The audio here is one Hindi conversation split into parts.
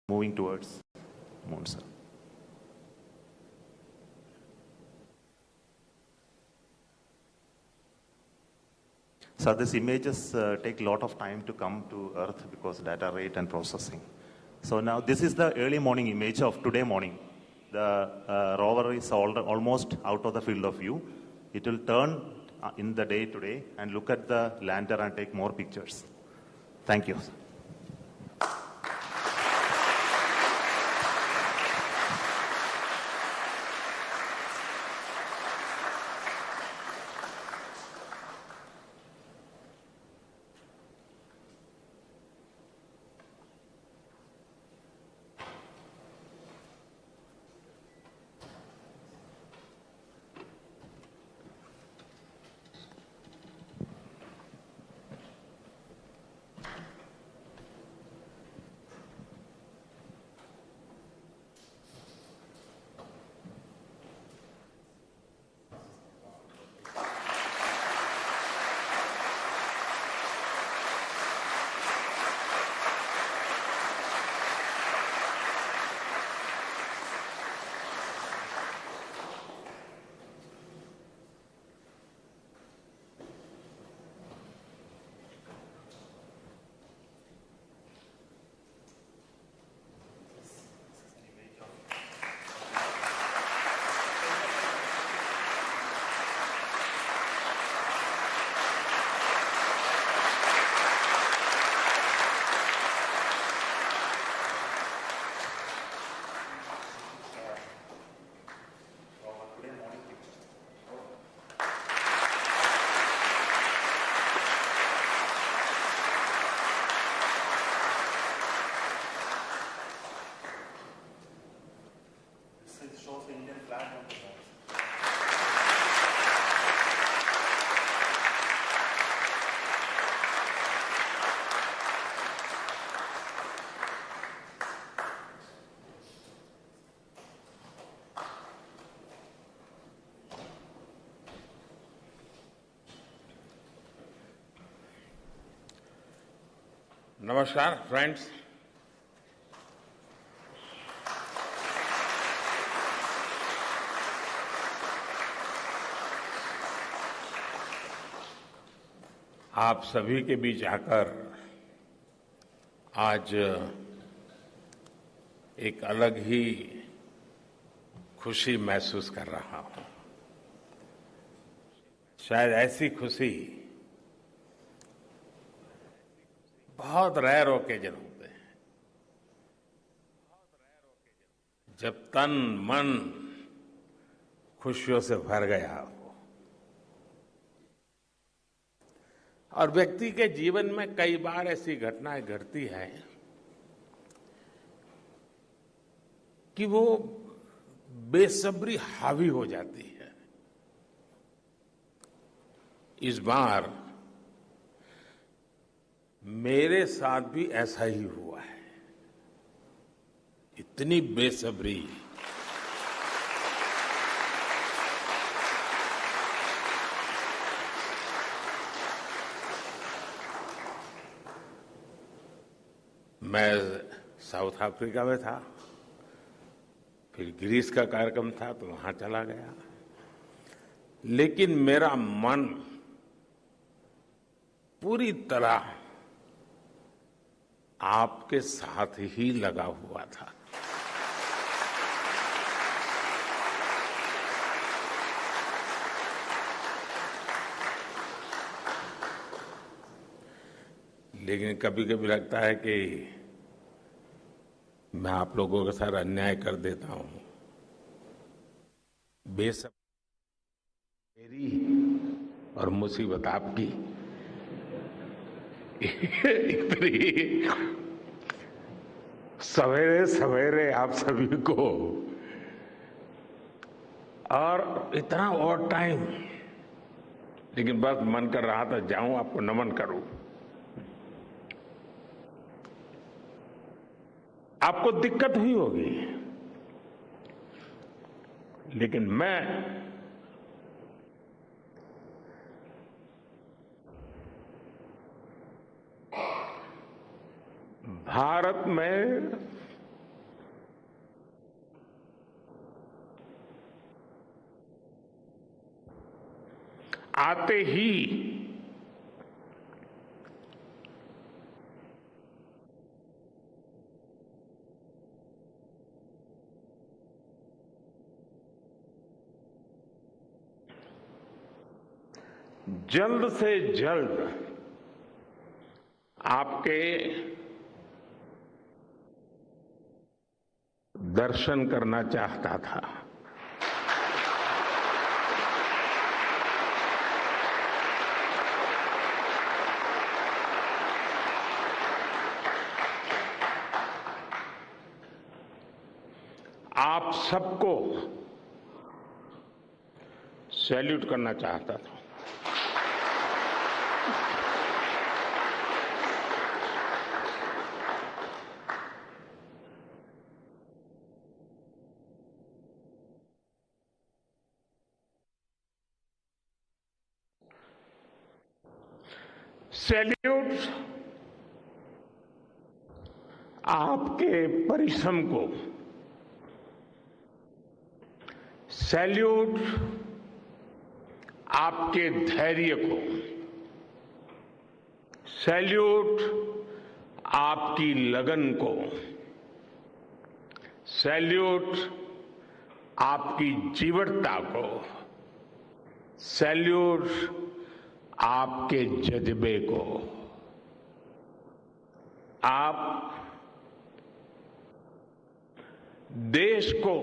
moving towards Monza. So these images take a lot of time to come to Earth because data rate and processing. So now this is the early morning image of today morning. The rover is almost out of the field of view. It will turn in the day today and look at the lander and take more pictures. Thank you. नमस्कार फ्रेंड्स। आप सभी के बीच आकर आज एक अलग ही खुशी महसूस कर रहा हूं। शायद ऐसी खुशी बहुत रेयर ओकेजन होते हैं जब तन मन खुशियों से भर गया हो। और व्यक्ति के जीवन में कई बार ऐसी घटनाएं घटती हैं कि वो बेसब्री हावी हो जाती है। इस बार मेरे साथ भी ऐसा ही हुआ है। इतनी बेसब्री, मैं साउथ अफ्रीका में था, फिर ग्रीस का कार्यक्रम था तो वहां चला गया, लेकिन मेरा मन पूरी तरह आपके साथ ही लगा हुआ था। लेकिन कभी कभी लगता है कि मैं आप लोगों के साथ अन्याय कर देता हूं। बेसब मेरी और मुसीबत आपकी इतनी सवेरे सवेरे आप सभी को और इतना और टाइम, लेकिन बस मन कर रहा था जाऊं आपको नमन करूं। आपको दिक्कत हुई होगी, लेकिन मैं भारत में आते ही जल्द से जल्द आपके दर्शन करना चाहता था। आप सबको सैल्यूट करना चाहता था। सैल्यूट आपके परिश्रम को, सैल्यूट आपके धैर्य को, सैल्यूट आपकी लगन को, सैल्यूट आपकी जीवटता को, सैल्यूट आपके जज्बे को। आप देश को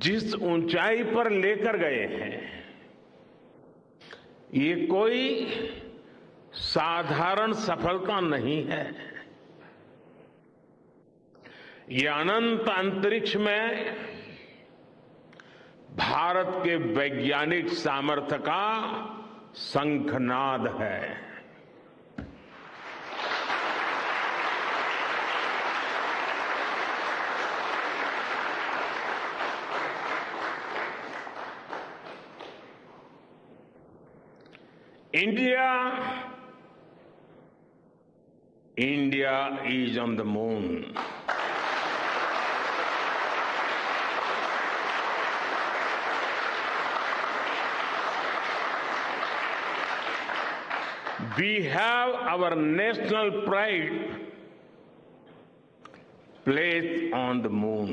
जिस ऊंचाई पर लेकर गए हैं, ये कोई साधारण सफलता नहीं है। ये अनंत अंतरिक्ष में भारत के वैज्ञानिक सामर्थ्य का शंखनाद है। India is on the moon. We have our national pride placed on the moon.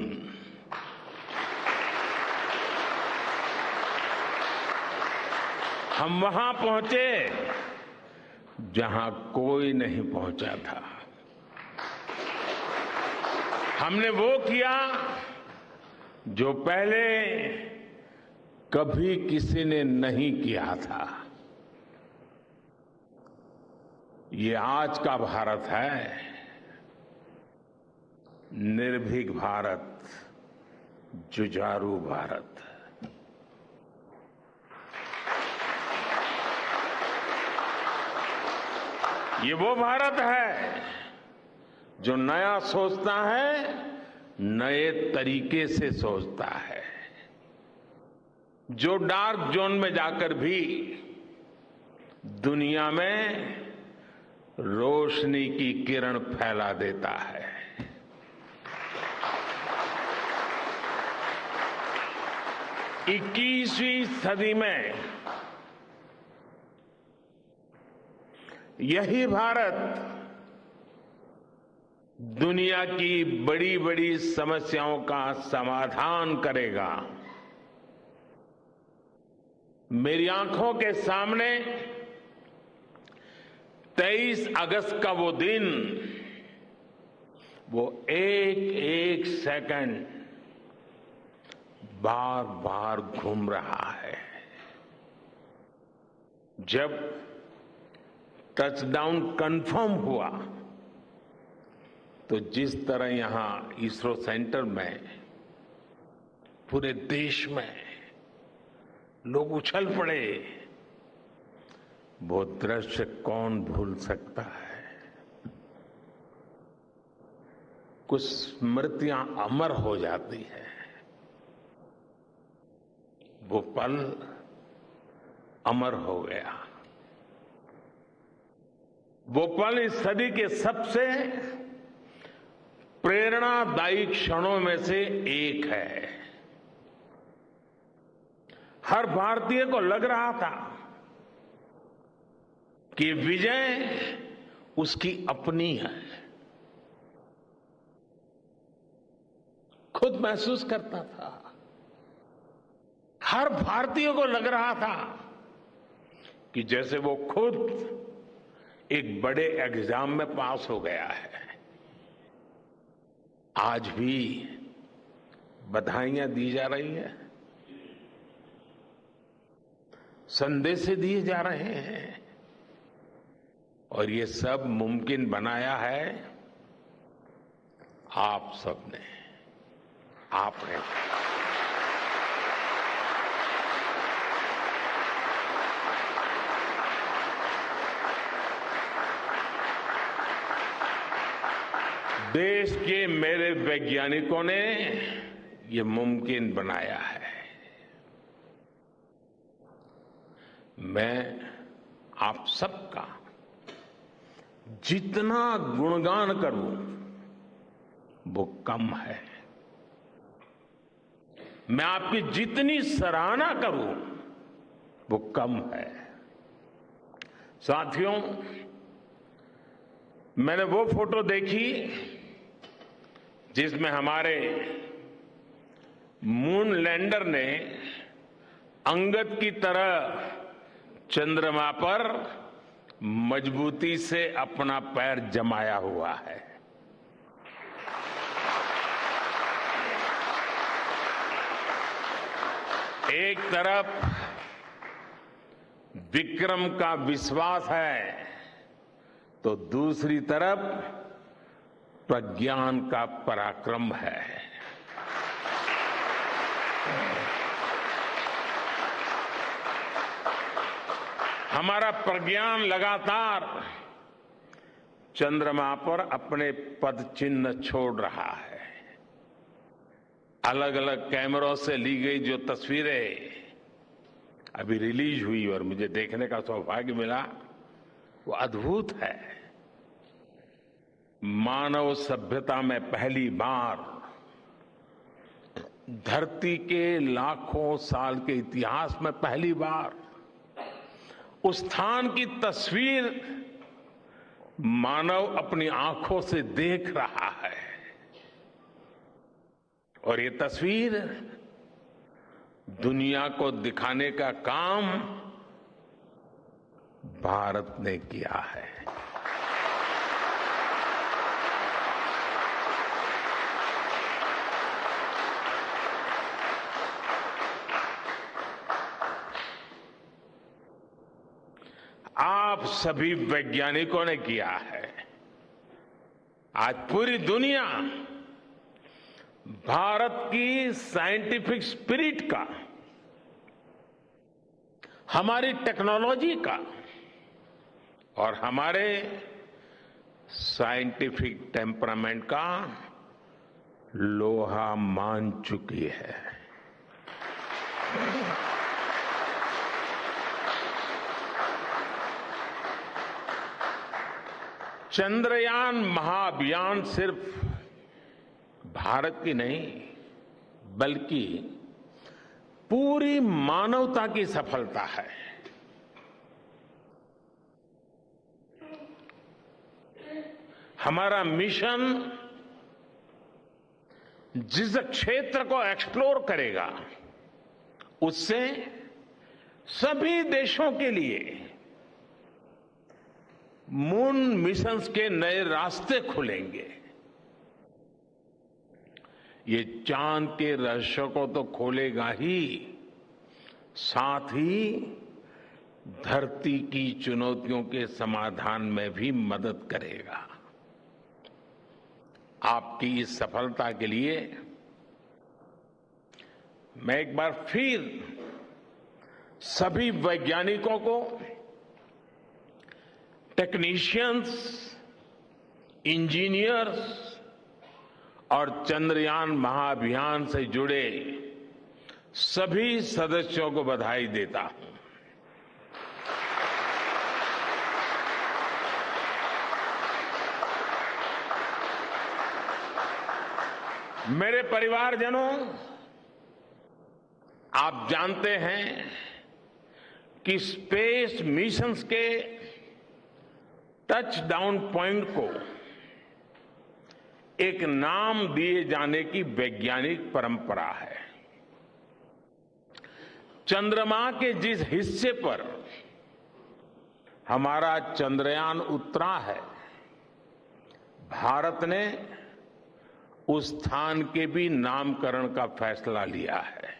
हम वहां पहुंचे जहां कोई नहीं पहुंचा था। हमने वो किया जो पहले कभी किसी ने नहीं किया था। ये आज का भारत है, निर्भीक भारत, जुझारू भारत। ये वो भारत है जो नया सोचता है, नए तरीके से सोचता है, जो डार्क जोन में जाकर भी दुनिया में रोशनी की किरण फैला देता है। 21वीं सदी में यही भारत दुनिया की बड़ी बड़ी समस्याओं का समाधान करेगा। मेरी आंखों के सामने 23 अगस्त का वो दिन, वो एक एक सेकंड बार बार घूम रहा है। जब टचडाउन कंफर्म हुआ तो जिस तरह यहां इसरो सेंटर में पूरे देश में लोग उछल पड़े, वो दृश्य कौन भूल सकता है। कुछ स्मृतियां अमर हो जाती है। वो पल अमर हो गया। वो पल इस सदी के सबसे प्रेरणादायी क्षणों में से एक है। हर भारतीय को लग रहा था कि विजय उसकी अपनी है। खुद महसूस करता था, हर भारतीय को लग रहा था कि जैसे वो खुद एक बड़े एग्जाम में पास हो गया है। आज भी बधाइयां दी जा रही हैं, संदेश दिए जा रहे हैं, और ये सब मुमकिन बनाया है आप सबने, आपने। देश के मेरे वैज्ञानिकों ने ये मुमकिन बनाया है। मैं आप सबका जितना गुणगान करूं वो कम है, मैं आपकी जितनी सराहना करूं वो कम है। साथियों, मैंने वो फोटो देखी जिसमें हमारे मून लैंडर ने अंगद की तरह चंद्रमा पर मजबूती से अपना पैर जमाया हुआ है। एक तरफ विक्रम का विश्वास है तो दूसरी तरफ प्रज्ञान का पराक्रम है। हमारा प्रज्ञान लगातार चंद्रमा पर अपने पद चिन्ह छोड़ रहा है। अलग अलग कैमरों से ली गई जो तस्वीरें अभी रिलीज हुई और मुझे देखने का सौभाग्य मिला, वो अद्भुत है। मानव सभ्यता में पहली बार धरती के लाखों साल के इतिहास में पहली बार उस स्थान की तस्वीर मानव अपनी आंखों से देख रहा है, और ये तस्वीर दुनिया को दिखाने का काम भारत ने किया है। आप सभी वैज्ञानिकों ने किया है। आज पूरी दुनिया भारत की साइंटिफिक स्पिरिट का, हमारी टेक्नोलॉजी का और हमारे साइंटिफिक टेम्परामेंट का लोहा मान चुकी है। चंद्रयान महाअभियान सिर्फ भारत की नहीं बल्कि पूरी मानवता की सफलता है। हमारा मिशन जिस क्षेत्र को एक्सप्लोर करेगा उससे सभी देशों के लिए मून मिशंस के नए रास्ते खुलेंगे। ये चांद के रहस्य को तो खोलेगा ही, साथ ही धरती की चुनौतियों के समाधान में भी मदद करेगा। आपकी इस सफलता के लिए मैं एक बार फिर सभी वैज्ञानिकों को, टेक्नीशियंस, इंजीनियर्स और चंद्रयान महाअभियान से जुड़े सभी सदस्यों को बधाई देता हूं। मेरे परिवारजनों, आप जानते हैं कि स्पेस मिशंस के टच डाउन पॉइंट को एक नाम दिए जाने की वैज्ञानिक परंपरा है। चंद्रमा के जिस हिस्से पर हमारा चंद्रयान उतरा है, भारत ने उस स्थान के भी नामकरण का फैसला लिया है।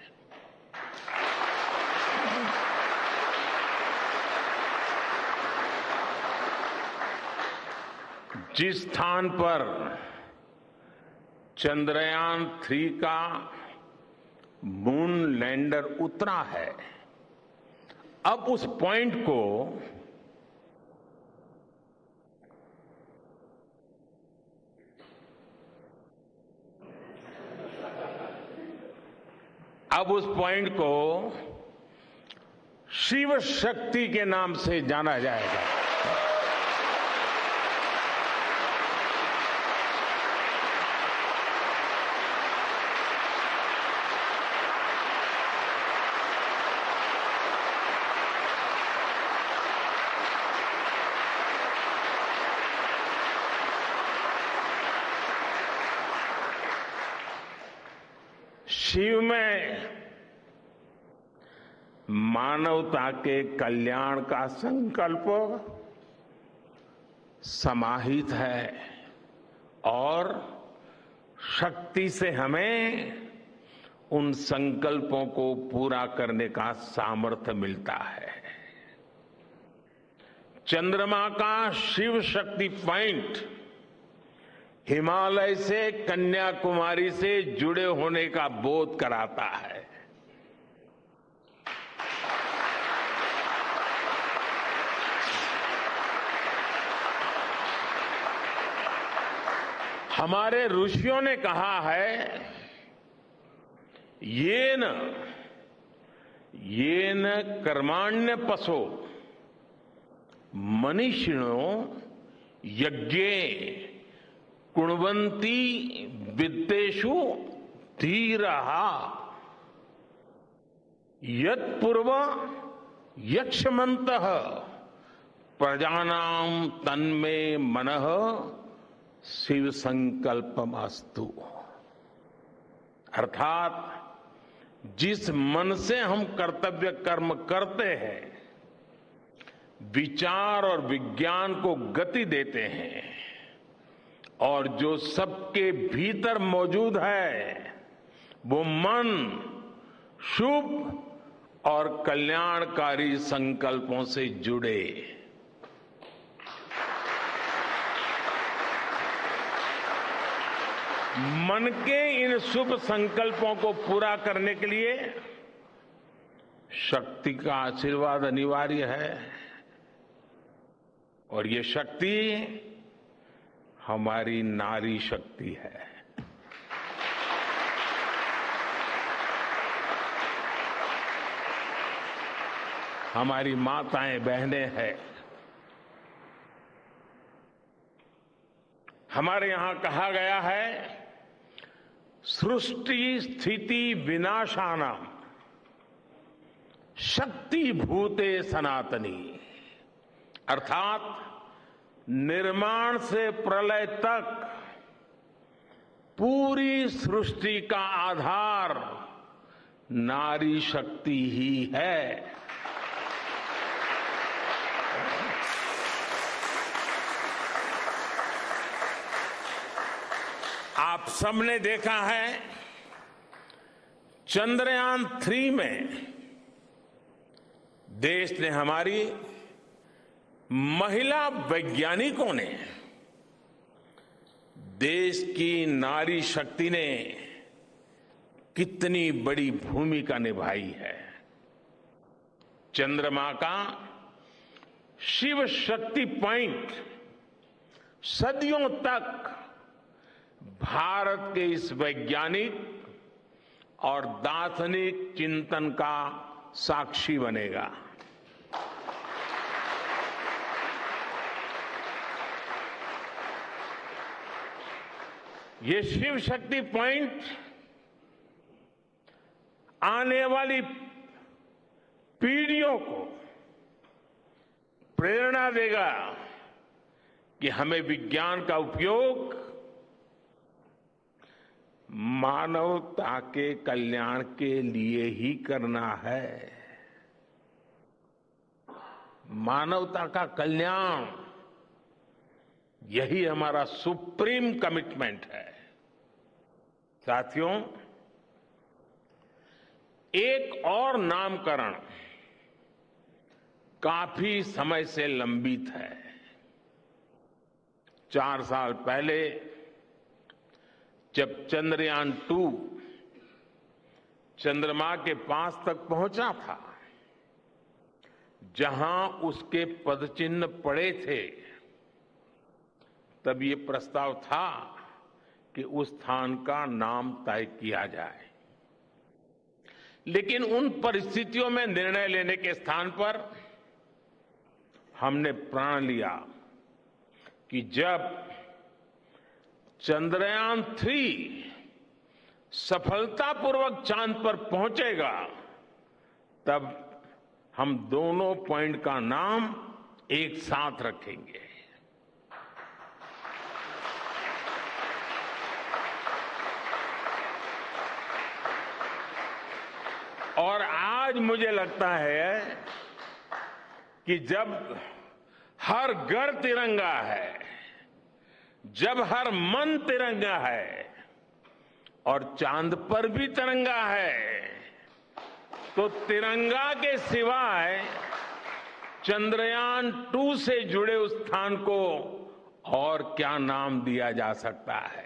जिस स्थान पर चंद्रयान 3 का मून लैंडर उतरा है, अब उस पॉइंट को शिव शक्ति के नाम से जाना जाएगा। शिव में मानवता के कल्याण का संकल्प समाहित है और शक्ति से हमें उन संकल्पों को पूरा करने का सामर्थ्य मिलता है। चंद्रमा का शिव शक्ति पॉइंट हिमालय से कन्याकुमारी से जुड़े होने का बोध कराता है। हमारे ऋषियों ने कहा है, येन कर्माण्य पशो मनीषिणो यज्ञे कुण्वन्ति वित्तेषु धीरः यत्पूर्व यक्ष्मन्तः प्रजानां तन्मे मनः शिव संकल्पमस्तु। अर्थात जिस मन से हम कर्तव्य कर्म करते हैं, विचार और विज्ञान को गति देते हैं और जो सबके भीतर मौजूद है, वो मन शुभ और कल्याणकारी संकल्पों से जुड़े। मन के इन शुभ संकल्पों को पूरा करने के लिए शक्ति का आशीर्वाद अनिवार्य है और ये शक्ति हमारी नारी शक्ति है। हमारी माताएं बहनें हैं। हमारे यहां कहा गया है, सृष्टि स्थिति विनाशानाम शक्ति भूते सनातनी। अर्थात निर्माण से प्रलय तक पूरी सृष्टि का आधार नारी शक्ति ही है। आप सबने देखा है, चंद्रयान 3 में देश ने, हमारी महिला वैज्ञानिकों ने, देश की नारी शक्ति ने कितनी बड़ी भूमिका निभाई है। चंद्रमा का शिव शक्ति पॉइंट सदियों तक भारत के इस वैज्ञानिक और दार्शनिक चिंतन का साक्षी बनेगा। ये शिव शक्ति पॉइंट आने वाली पीढ़ियों को प्रेरणा देगा कि हमें विज्ञान का उपयोग मानवता के कल्याण के लिए ही करना है। मानवता का कल्याण, यही हमारा सुप्रीम कमिटमेंट है। साथियों, एक और नामकरण काफी समय से लंबित है। 4 साल पहले जब चंद्रयान-2 चंद्रमा के पास तक पहुंचा था, जहां उसके पदचिन्ह पड़े थे, तब ये प्रस्ताव था कि उस स्थान का नाम तय किया जाए। लेकिन उन परिस्थितियों में निर्णय लेने के स्थान पर हमने प्रण लिया कि जब चंद्रयान-3 सफलतापूर्वक चांद पर पहुंचेगा, तब हम दोनों पॉइंट का नाम एक साथ रखेंगे। और आज मुझे लगता है कि जब हर घर तिरंगा है, जब हर मन तिरंगा है और चांद पर भी तिरंगा है, तो तिरंगा के सिवाय चंद्रयान-2 से जुड़े उस स्थान को और क्या नाम दिया जा सकता है।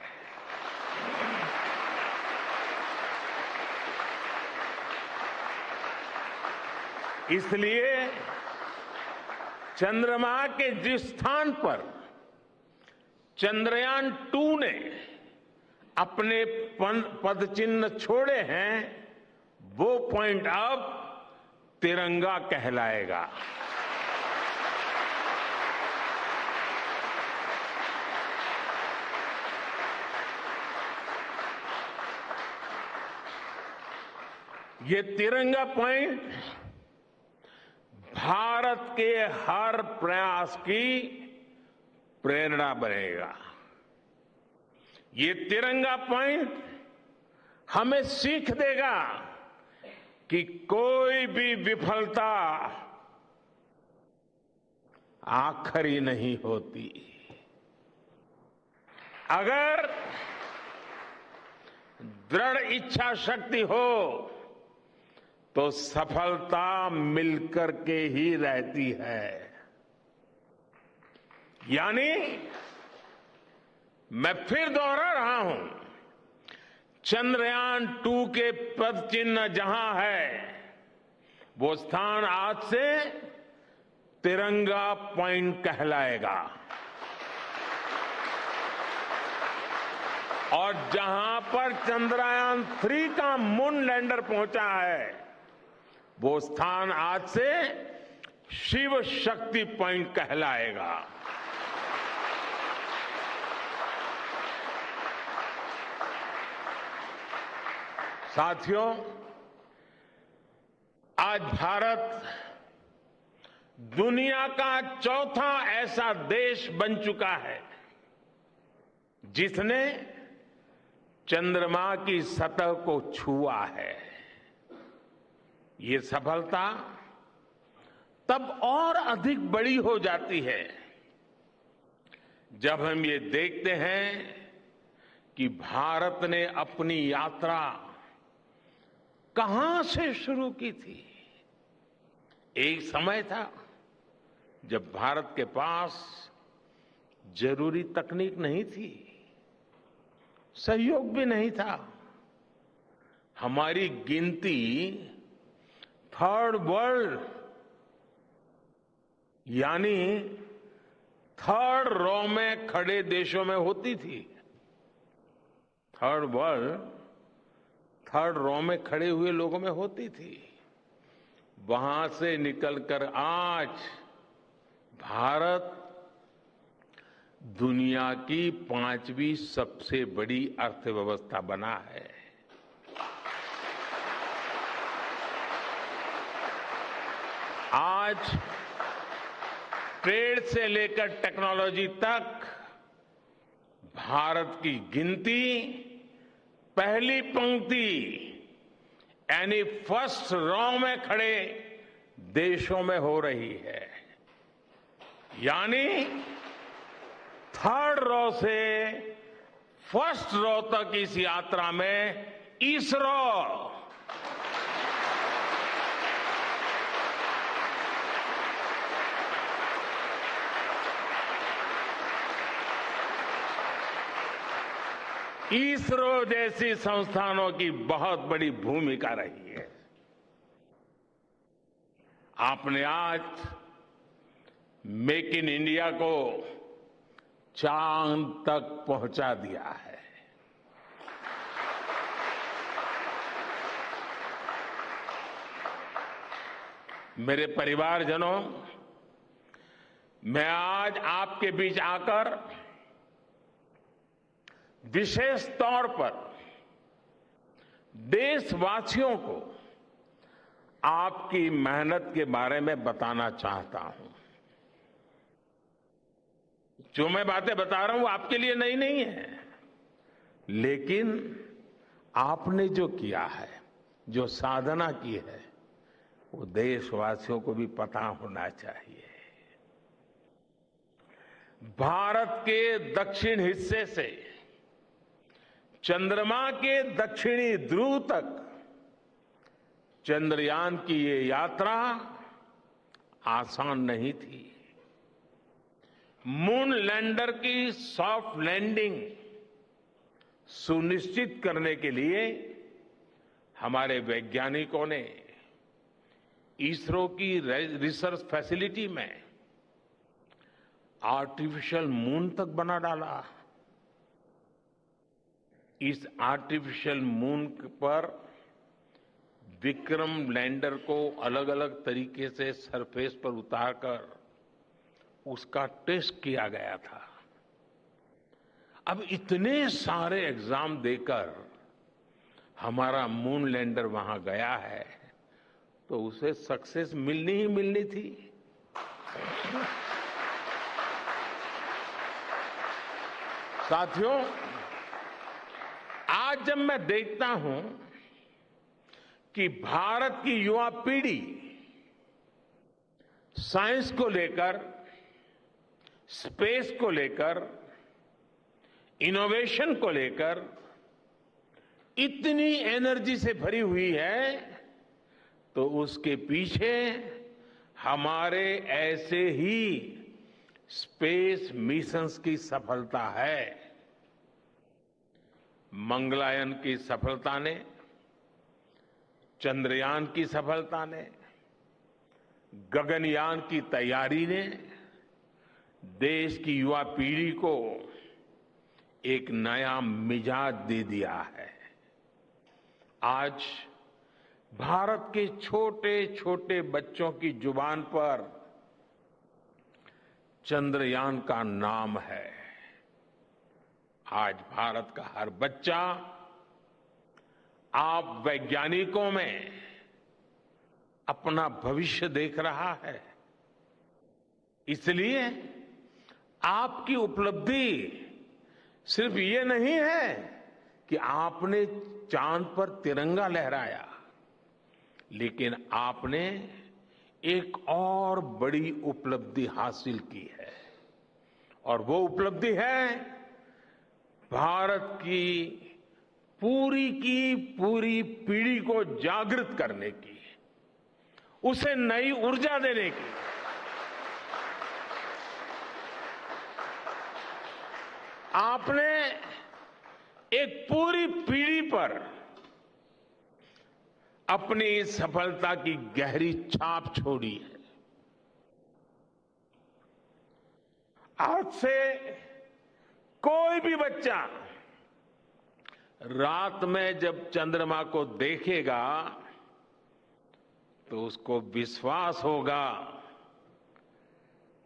इसलिए चंद्रमा के जिस स्थान पर चंद्रयान-2 ने अपने पदचिन्ह छोड़े हैं, वो पॉइंट अब तिरंगा कहलाएगा। ये तिरंगा पॉइंट भारत के हर प्रयास की प्रेरणा बनेगा। ये तिरंगा पॉइंट हमें सीख देगा कि कोई भी विफलता आखिरी नहीं होती। अगर दृढ़ इच्छा शक्ति हो तो सफलता मिलकर के ही रहती है। यानी मैं फिर दोहरा रहा हूं, चंद्रयान-2 के पदचिन्ह जहां है, वो स्थान आज से तिरंगा पॉइंट कहलाएगा। और जहां पर चंद्रयान-3 का मून लैंडर पहुंचा है, वो स्थान आज से शिव शक्ति पॉइंट कहलाएगा। साथियों, आज भारत दुनिया का चौथा ऐसा देश बन चुका है जिसने चंद्रमा की सतह को छुआ है। ये सफलता तब और अधिक बड़ी हो जाती है जब हम ये देखते हैं कि भारत ने अपनी यात्रा कहां से शुरू की थी। एक समय था जब भारत के पास जरूरी तकनीक नहीं थी, सहयोग भी नहीं था। हमारी गिनती थर्ड वर्ल्ड यानी थर्ड रो में खड़े देशों में होती थी। थर्ड वर्ल्ड थर्ड रो में खड़े हुए लोगों में होती थी। वहां से निकलकर आज भारत दुनिया की 5वीं सबसे बड़ी अर्थव्यवस्था बना है। आज ट्रेड से लेकर टेक्नोलॉजी तक भारत की गिनती पहली पंक्ति यानी फर्स्ट रॉ में खड़े देशों में हो रही है। यानी थर्ड रॉ से फर्स्ट रॉ तक इस यात्रा में इसरो जैसी संस्थानों की बहुत बड़ी भूमिका रही है। आपने आज मेक इन इंडिया को चांद तक पहुंचा दिया है। मेरे परिवारजनों, मैं आज आपके बीच आकर विशेष तौर पर देशवासियों को आपकी मेहनत के बारे में बताना चाहता हूं। जो मैं बातें बता रहा हूं वो आपके लिए नई नहीं है, लेकिन आपने जो किया है, जो साधना की है, वो देशवासियों को भी पता होना चाहिए। भारत के दक्षिण हिस्से से चंद्रमा के दक्षिणी ध्रुव तक चंद्रयान की ये यात्रा आसान नहीं थी। मून लैंडर की सॉफ्ट लैंडिंग सुनिश्चित करने के लिए हमारे वैज्ञानिकों ने इसरो की रिसर्च फैसिलिटी में आर्टिफिशियल मून तक बना डाला। इस आर्टिफिशियल मून पर विक्रम लैंडर को अलग अलग तरीके से सरफेस पर उतारकर उसका टेस्ट किया गया था। अब इतने सारे एग्जाम देकर हमारा मून लैंडर वहां गया है, तो उसे सक्सेस मिलनी ही मिलनी थी। साथियों, आज जब मैं देखता हूं कि भारत की युवा पीढ़ी साइंस को लेकर, स्पेस को लेकर, इनोवेशन को लेकर इतनी एनर्जी से भरी हुई है, तो उसके पीछे हमारे ऐसे ही स्पेस मिशंस की सफलता है। मंगलयान की सफलता ने, चंद्रयान की सफलता ने, गगनयान की तैयारी ने देश की युवा पीढ़ी को एक नया मिजाज दे दिया है। आज भारत के छोटे छोटे बच्चों की जुबान पर चंद्रयान का नाम है। आज भारत का हर बच्चा आप वैज्ञानिकों में अपना भविष्य देख रहा है। इसलिए आपकी उपलब्धि सिर्फ ये नहीं है कि आपने चांद पर तिरंगा लहराया, लेकिन आपने एक और बड़ी उपलब्धि हासिल की है, और वो उपलब्धि है भारत की पूरी पीढ़ी को जागृत करने की, उसे नई ऊर्जा देने की। आपने एक पूरी पीढ़ी पर अपनी इस सफलता की गहरी छाप छोड़ी है। आज से कोई भी बच्चा रात में जब चंद्रमा को देखेगा तो उसको विश्वास होगा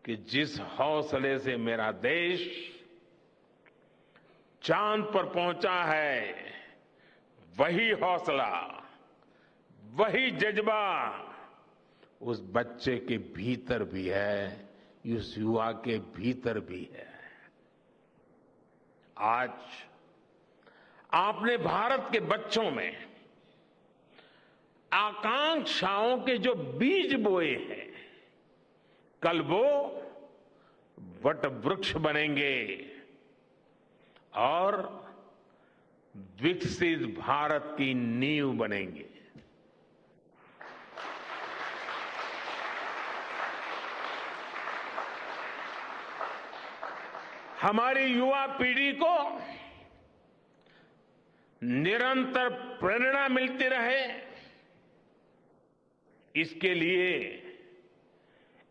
कि जिस हौसले से मेरा देश चांद पर पहुंचा है, वही हौसला, वही जज्बा, उस बच्चे के भीतर भी है, उस युवा के भीतर भी है। आज आपने भारत के बच्चों में आकांक्षाओं के जो बीज बोए हैं, कल वो वट वृक्ष बनेंगे और विकसित भारत की नींव बनेंगे। हमारी युवा पीढ़ी को निरंतर प्रेरणा मिलती रहे, इसके लिए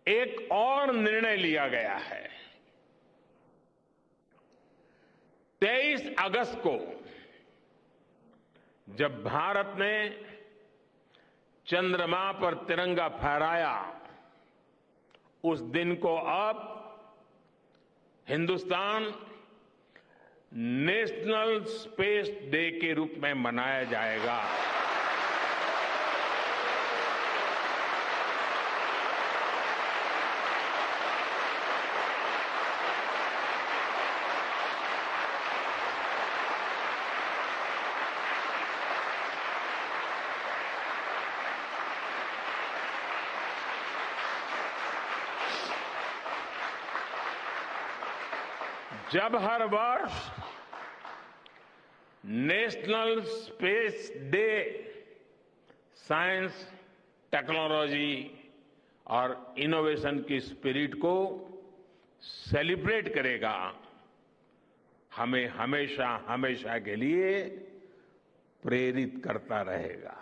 एक और निर्णय लिया गया है। 23 अगस्त को जब भारत ने चंद्रमा पर तिरंगा फहराया, उस दिन को अब हिंदुस्तान नेशनल स्पेस डे के रूप में मनाया जाएगा। जब हर वर्ष national space day science, technology और इनोवेशन की स्पिरिट को सेलिब्रेट करेगा, हमें हमेशा हमेशा के लिए प्रेरित करता रहेगा।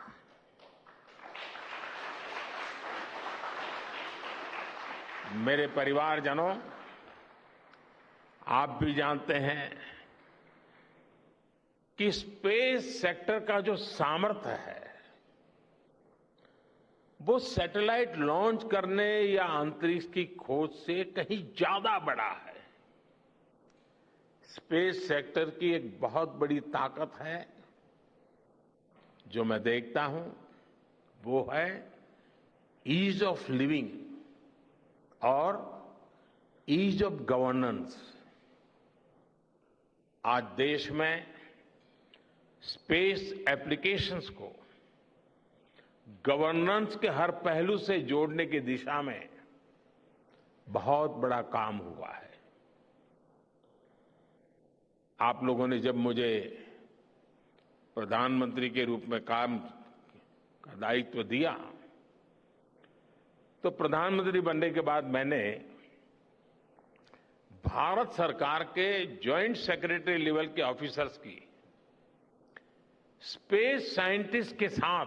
मेरे परिवारजनों, आप भी जानते हैं कि स्पेस सेक्टर का जो सामर्थ्य है वो सैटेलाइट लॉन्च करने या अंतरिक्ष की खोज से कहीं ज्यादा बड़ा है। स्पेस सेक्टर की एक बहुत बड़ी ताकत है जो मैं देखता हूं, वो है ईज ऑफ लिविंग और ईज ऑफ गवर्नेंस। आज देश में स्पेस एप्लीकेशंस को गवर्नेंस के हर पहलू से जोड़ने की दिशा में बहुत बड़ा काम हुआ है। आप लोगों ने जब मुझे प्रधानमंत्री के रूप में काम का दायित्व दिया, तो प्रधानमंत्री बनने के बाद मैंने भारत सरकार के जॉइंट सेक्रेटरी लेवल के ऑफिसर्स की स्पेस साइंटिस्ट के साथ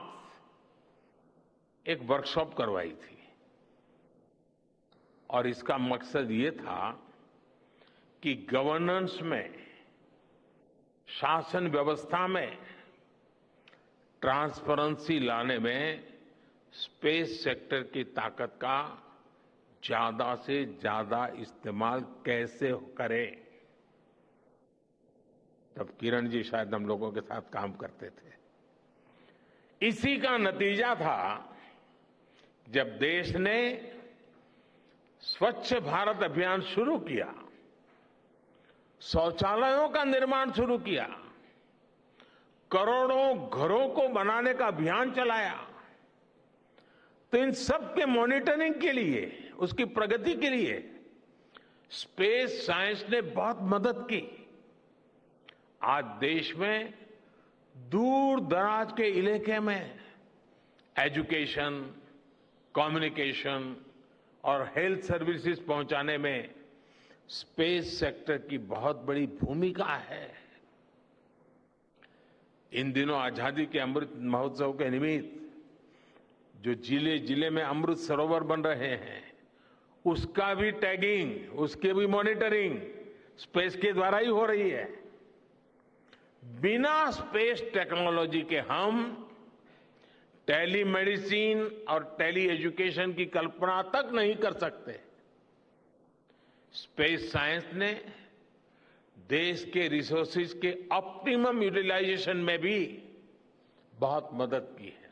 एक वर्कशॉप करवाई थी और इसका मकसद ये था कि गवर्नेंस में, शासन व्यवस्था में ट्रांसपेरेंसी लाने में स्पेस सेक्टर की ताकत का ज्यादा से ज्यादा इस्तेमाल कैसे करें। तब किरण जी शायद हम लोगों के साथ काम करते थे। इसी का नतीजा था जब देश ने स्वच्छ भारत अभियान शुरू किया, शौचालयों का निर्माण शुरू किया, करोड़ों घरों को बनाने का अभियान चलाया। तो इन सब के मॉनिटरिंग के लिए, उसकी प्रगति के लिए स्पेस साइंस ने बहुत मदद की। आज देश में दूर दराज के इलाके में एजुकेशन, कम्युनिकेशन और हेल्थ सर्विसेज पहुंचाने में स्पेस सेक्टर की बहुत बड़ी भूमिका है। इन दिनों आजादी के अमृत महोत्सव के निमित्त जो जिले जिले में अमृत सरोवर बन रहे हैं, उसका भी टैगिंग, उसके भी मॉनिटरिंग स्पेस के द्वारा ही हो रही है। बिना स्पेस टेक्नोलॉजी के हम टेलीमेडिसिन और टेली एजुकेशन की कल्पना तक नहीं कर सकते। स्पेस साइंस ने देश के रिसोर्सेज के ऑप्टिमम यूटिलाइजेशन में भी बहुत मदद की है।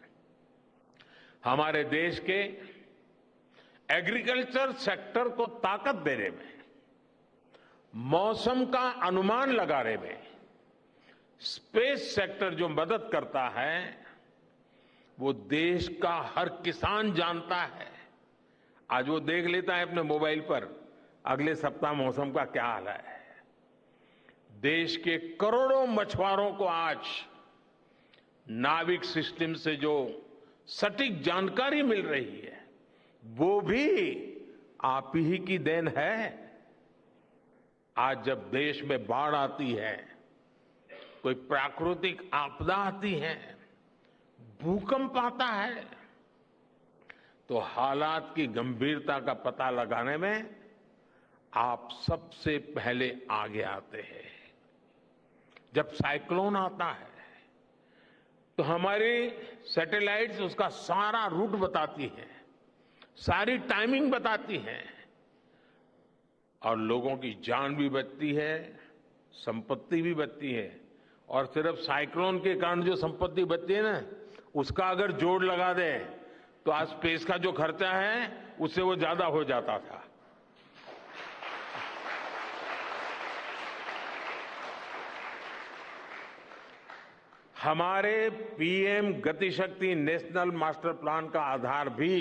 हमारे देश के एग्रीकल्चर सेक्टर को ताकत देने में, मौसम का अनुमान लगाने में स्पेस सेक्टर जो मदद करता है वो देश का हर किसान जानता है। आज वो देख लेता है अपने मोबाइल पर अगले सप्ताह मौसम का क्या हाल है। देश के करोड़ों मछुआरों को आज नाविक सिस्टम से जो सटीक जानकारी मिल रही है वो भी आप ही की देन है। आज जब देश में बाढ़ आती है, कोई प्राकृतिक आपदा आती है, भूकंप आता है, तो हालात की गंभीरता का पता लगाने में आप सबसे पहले आगे आते हैं। जब साइक्लोन आता है तो हमारी सैटेलाइट्स उसका सारा रूट बताती है, सारी टाइमिंग बताती है और लोगों की जान भी बचती है, संपत्ति भी बचती है। और सिर्फ साइक्लोन के कारण जो संपत्ति बचती है ना, उसका अगर जोड़ लगा दे तो आज स्पेस का जो खर्चा है उससे वो ज्यादा हो जाता था। हमारे PM GatiShakti national master plan का आधार भी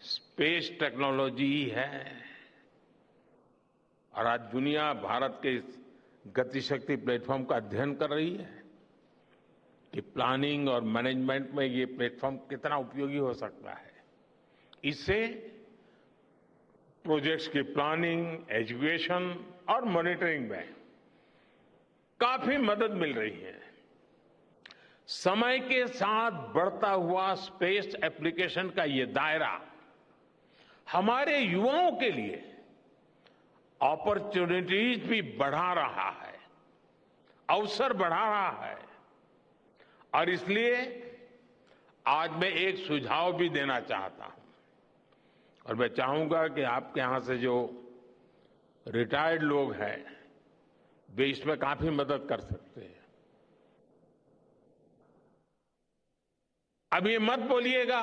स्पेस टेक्नोलॉजी ही है। और आज दुनिया भारत के इस गतिशक्ति प्लेटफॉर्म का अध्ययन कर रही है कि प्लानिंग और मैनेजमेंट में ये प्लेटफॉर्म कितना उपयोगी हो सकता है। इससे प्रोजेक्ट्स की प्लानिंग, एजुकेशन और मॉनिटरिंग में काफी मदद मिल रही है। समय के साथ बढ़ता हुआ स्पेस एप्लीकेशन का ये दायरा हमारे युवाओं के लिए अपॉर्चुनिटीज भी बढ़ा रहा है, अवसर बढ़ा रहा है। और इसलिए आज मैं एक सुझाव भी देना चाहता हूं और मैं चाहूंगा कि आपके यहां से जो रिटायर्ड लोग हैं वे इसमें काफी मदद कर सकते हैं। अब ये मत बोलिएगा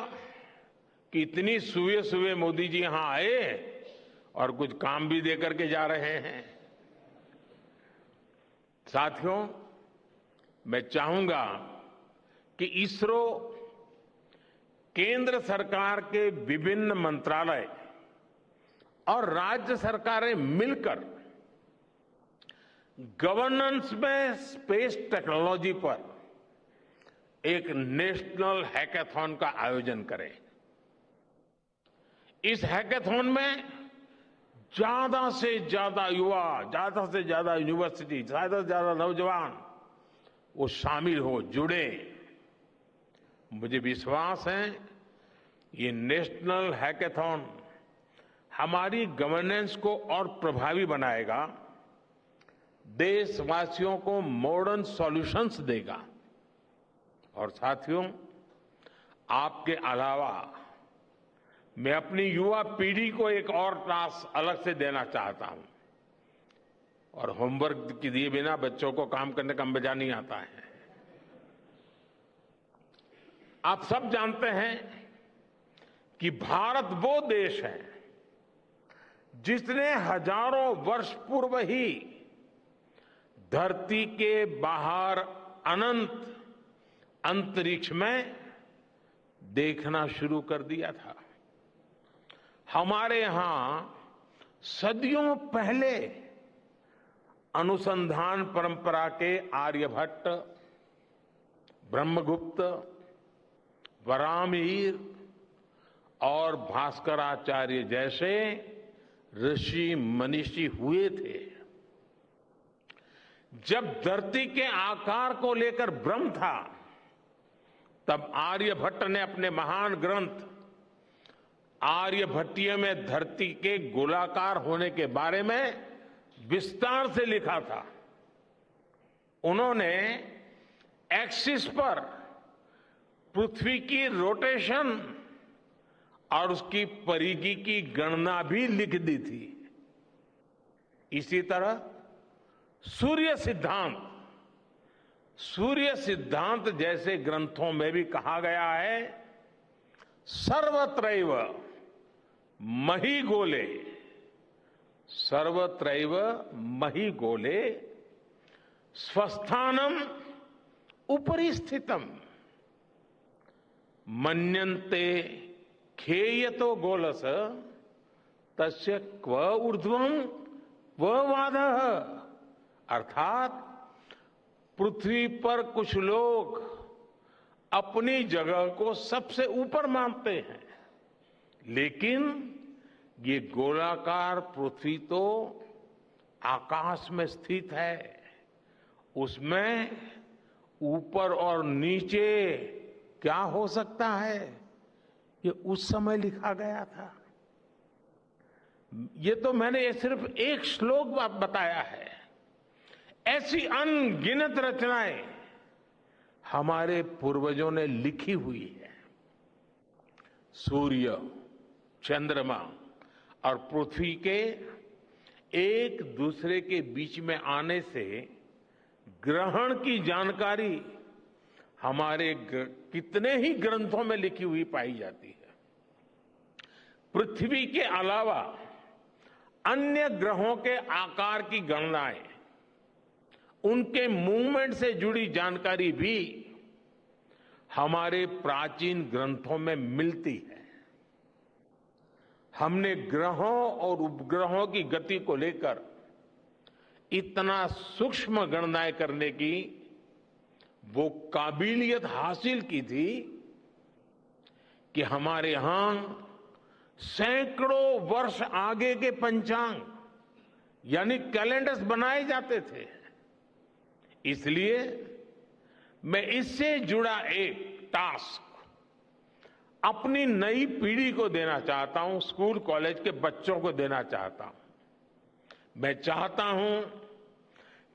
कि इतनी सुबह सुबह मोदी जी यहां आए और कुछ काम भी दे करके जा रहे हैं। साथियों, मैं चाहूंगा कि इसरो केंद्र सरकार के विभिन्न मंत्रालय और राज्य सरकारें मिलकर गवर्नेंस में स्पेस टेक्नोलॉजी पर एक नेशनल हैकाथॉन का आयोजन करें। इस हैकाथॉन में ज्यादा से ज्यादा युवा, ज्यादा से ज्यादा यूनिवर्सिटी, ज्यादा से ज्यादा नौजवान वो शामिल हो, जुड़े। मुझे विश्वास है ये नेशनल हैकाथॉन हमारी गवर्नेंस को और प्रभावी बनाएगा, देशवासियों को मॉडर्न सॉल्यूशंस देगा। और साथियों, आपके अलावा मैं अपनी युवा पीढ़ी को एक और टास्क अलग से देना चाहता हूं। और होमवर्क के दिए बिना बच्चों को काम करने का मजा नहीं आता है। आप सब जानते हैं कि भारत वो देश है जिसने हजारों वर्ष पूर्व ही धरती के बाहर अनंत अंतरिक्ष में देखना शुरू कर दिया था। हमारे यहां सदियों पहले अनुसंधान परंपरा के आर्यभट्ट, ब्रह्मगुप्त, वराहमिहिर और भास्कराचार्य जैसे ऋषि मनीषी हुए थे। जब धरती के आकार को लेकर भ्रम था तब आर्यभट्ट ने अपने महान ग्रंथ आर्यभट्टीय में धरती के गोलाकार होने के बारे में विस्तार से लिखा था। उन्होंने एक्सिस पर पृथ्वी की रोटेशन और उसकी परिधि की गणना भी लिख दी थी। इसी तरह सूर्य सिद्धांत जैसे ग्रंथों में भी कहा गया है, सर्वत्रैव मही गोले, सर्वत्रैव मही गोले, स्वस्थानम उपरि स्थितम, मन्यन्ते खेयतो गोलस, तस्य क्व ऊर्ध्वम क्व वादः। अर्थात पृथ्वी पर कुछ लोग अपनी जगह को सबसे ऊपर मानते हैं, लेकिन ये गोलाकार पृथ्वी तो आकाश में स्थित है, उसमें ऊपर और नीचे क्या हो सकता है, ये उस समय लिखा गया था। ये तो मैंने सिर्फ एक श्लोक बताया है, ऐसी अनगिनत रचनाएं हमारे पूर्वजों ने लिखी हुई है। सूर्य, चंद्रमा और पृथ्वी के एक दूसरे के बीच में आने से ग्रहण की जानकारी हमारे कितने ही ग्रंथों में लिखी हुई पाई जाती है। पृथ्वी के अलावा अन्य ग्रहों के आकार की गणनाएं, उनके मूवमेंट से जुड़ी जानकारी भी हमारे प्राचीन ग्रंथों में मिलती है। हमने ग्रहों और उपग्रहों की गति को लेकर इतना सूक्ष्म गणनाएं करने की वो काबिलियत हासिल की थी कि हमारे यहां सैकड़ों वर्ष आगे के पंचांग यानी कैलेंडर्स बनाए जाते थे। इसलिए मैं इससे जुड़ा एक टास्क अपनी नई पीढ़ी को देना चाहता हूं, स्कूल कॉलेज के बच्चों को देना चाहता हूं। मैं चाहता हूं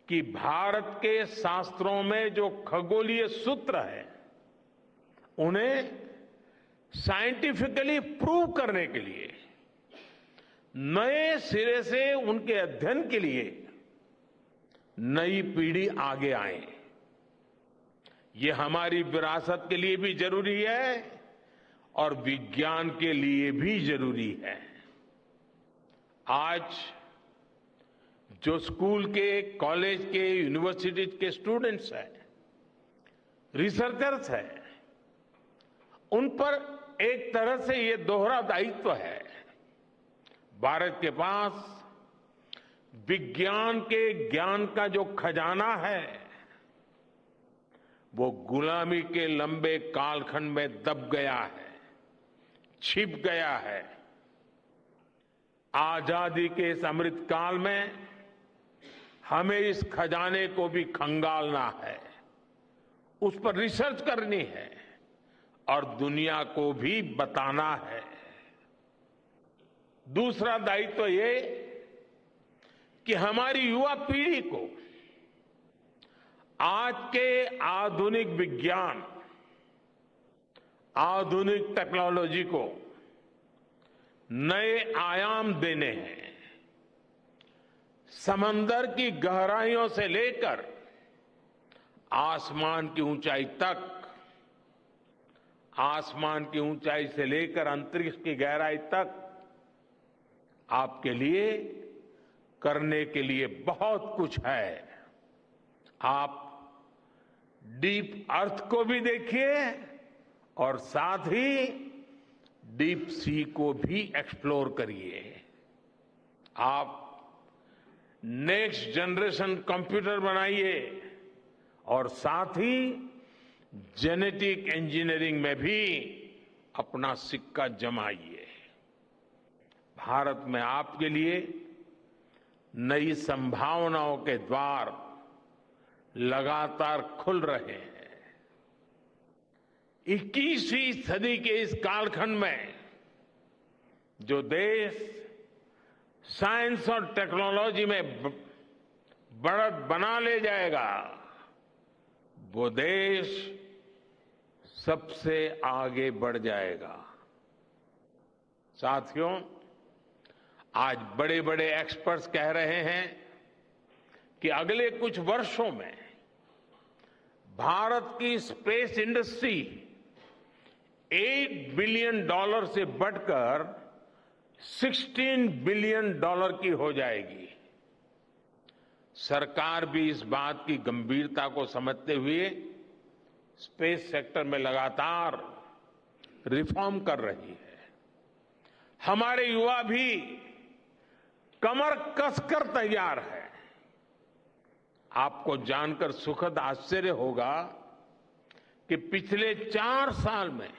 कि भारत के शास्त्रों में जो खगोलीय सूत्र है, उन्हें साइंटिफिकली प्रूव करने के लिए, नए सिरे से उनके अध्ययन के लिए नई पीढ़ी आगे आए। ये हमारी विरासत के लिए भी जरूरी है और विज्ञान के लिए भी जरूरी है। आज जो स्कूल के, कॉलेज के, यूनिवर्सिटी के स्टूडेंट्स हैं, रिसर्चर्स हैं, उन पर एक तरह से ये दोहरा दायित्व है। भारत के पास विज्ञान के ज्ञान का जो खजाना है, वो गुलामी के लंबे कालखंड में दब गया है, छिप गया है। आजादी के इस अमृत काल में हमें इस खजाने को भी खंगालना है, उस पर रिसर्च करनी है और दुनिया को भी बताना है। दूसरा दायित्व ये कि हमारी युवा पीढ़ी को आज के आधुनिक विज्ञान, आधुनिक टेक्नोलॉजी को नए आयाम देने हैं। समंदर की गहराइयों से लेकर आसमान की ऊंचाई तक, आसमान की ऊंचाई से लेकर अंतरिक्ष की गहराई तक आपके लिए करने के लिए बहुत कुछ है। आप डीप अर्थ को भी देखिए और साथ ही डीप सी को भी एक्सप्लोर करिए। आप नेक्स्ट जनरेशन कंप्यूटर बनाइए और साथ ही जेनेटिक इंजीनियरिंग में भी अपना सिक्का जमाइए। भारत में आपके लिए नई संभावनाओं के द्वार लगातार खुल रहे हैं। 21वीं सदी के इस कालखंड में जो देश साइंस और टेक्नोलॉजी में बढ़त बना ले जाएगा, वो देश सबसे आगे बढ़ जाएगा। साथियों, आज बड़े बड़े एक्सपर्ट्स कह रहे हैं कि अगले कुछ वर्षों में भारत की स्पेस इंडस्ट्री $8 बिलियन से बढ़कर 16 बिलियन डॉलर की हो जाएगी। सरकार भी इस बात की गंभीरता को समझते हुए स्पेस सेक्टर में लगातार रिफॉर्म कर रही है। हमारे युवा भी कमर कसकर तैयार है। आपको जानकर सुखद आश्चर्य होगा कि पिछले 4 साल में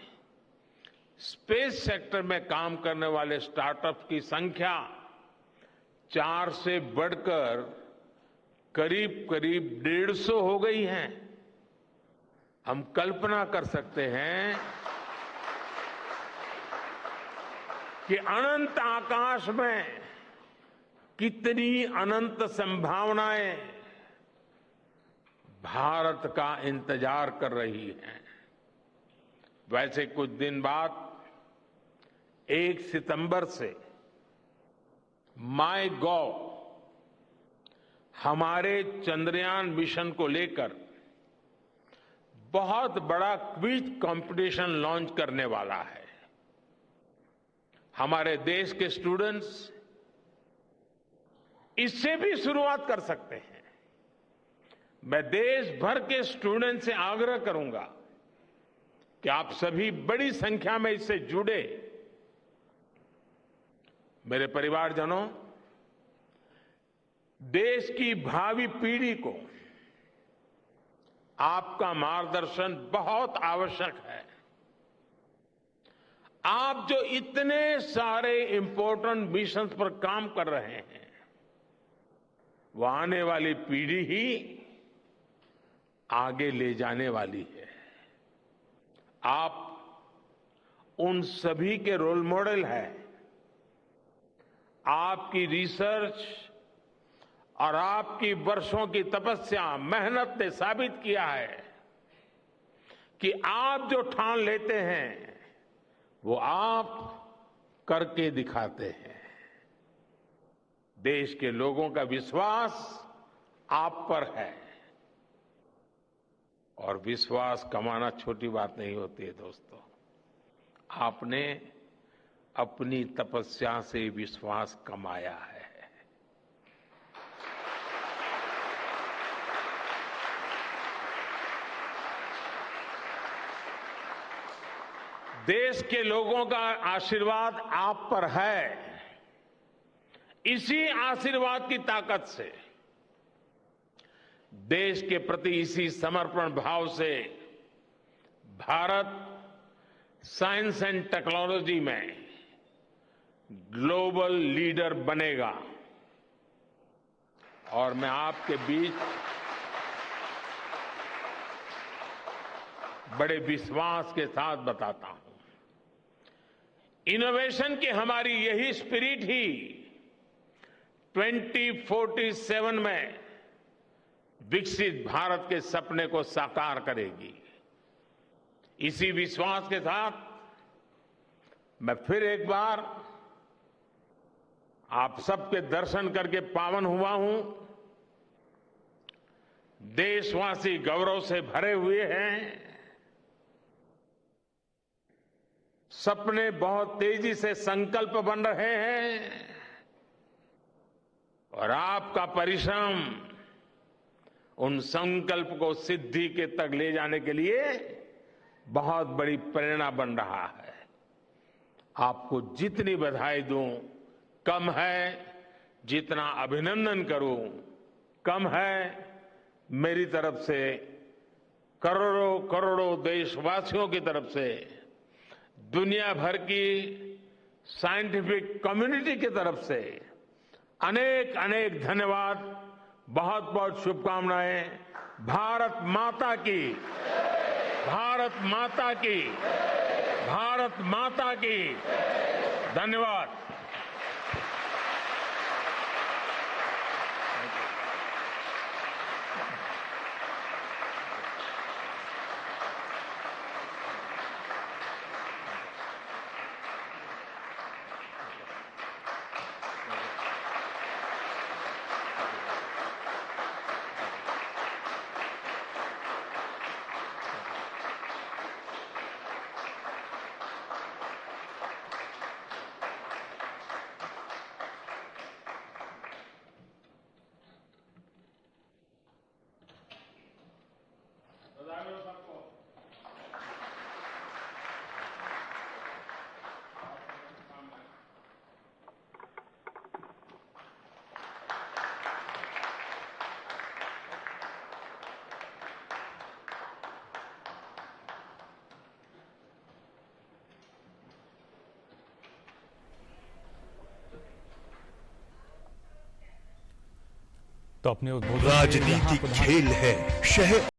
स्पेस सेक्टर में काम करने वाले स्टार्टअप्स की संख्या 4 से बढ़कर करीब करीब 150 हो गई है। हम कल्पना कर सकते हैं कि अनंत आकाश में कितनी अनंत संभावनाएं भारत का इंतजार कर रही हैं। वैसे कुछ दिन बाद 1 सितंबर से माईगॉव हमारे चंद्रयान मिशन को लेकर बहुत बड़ा क्विज कंपटीशन लॉन्च करने वाला है। हमारे देश के स्टूडेंट्स इससे भी शुरुआत कर सकते हैं। मैं देश भर के स्टूडेंट से आग्रह करूंगा कि आप सभी बड़ी संख्या में इससे जुड़े। मेरे परिवारजनों, देश की भावी पीढ़ी को आपका मार्गदर्शन बहुत आवश्यक है। आप जो इतने सारे इंपॉर्टेंट मिशंस पर काम कर रहे हैं, वो आने वाली पीढ़ी ही आगे ले जाने वाली है। आप उन सभी के रोल मॉडल हैं। आपकी रिसर्च और आपकी वर्षों की तपस्या, मेहनत ने साबित किया है कि आप जो ठान लेते हैं वो आप करके दिखाते हैं। देश के लोगों का विश्वास आप पर है और विश्वास कमाना छोटी बात नहीं होती है दोस्तों। आपने अपनी तपस्या से विश्वास कमाया है। देश के लोगों का आशीर्वाद आप पर है। इसी आशीर्वाद की ताकत से, देश के प्रति इसी समर्पण भाव से भारत साइंस एंड टेक्नोलॉजी में ग्लोबल लीडर बनेगा। और मैं आपके बीच बड़े विश्वास के साथ बताता हूं, इनोवेशन की हमारी यही स्पिरिट ही 2047 में विकसित भारत के सपने को साकार करेगी। इसी विश्वास के साथ मैं फिर एक बार आप सबके दर्शन करके पावन हुआ हूं। देशवासी गौरव से भरे हुए हैं। सपने बहुत तेजी से संकल्प बन रहे हैं और आपका परिश्रम उन संकल्प को सिद्धि के तक ले जाने के लिए बहुत बड़ी प्रेरणा बन रहा है। आपको जितनी बधाई दूं कम है, जितना अभिनंदन करूं कम है। मेरी तरफ से, करोड़ों करोड़ों देशवासियों की तरफ से, दुनिया भर की साइंटिफिक कम्युनिटी की तरफ से अनेक अनेक धन्यवाद, बहुत बहुत शुभकामनाएं। भारत माता की, भारत माता की, भारत माता की। धन्यवाद। तो अपने उद्बोधन में राजनीति यहाँ प्रधान- खेल है, शहर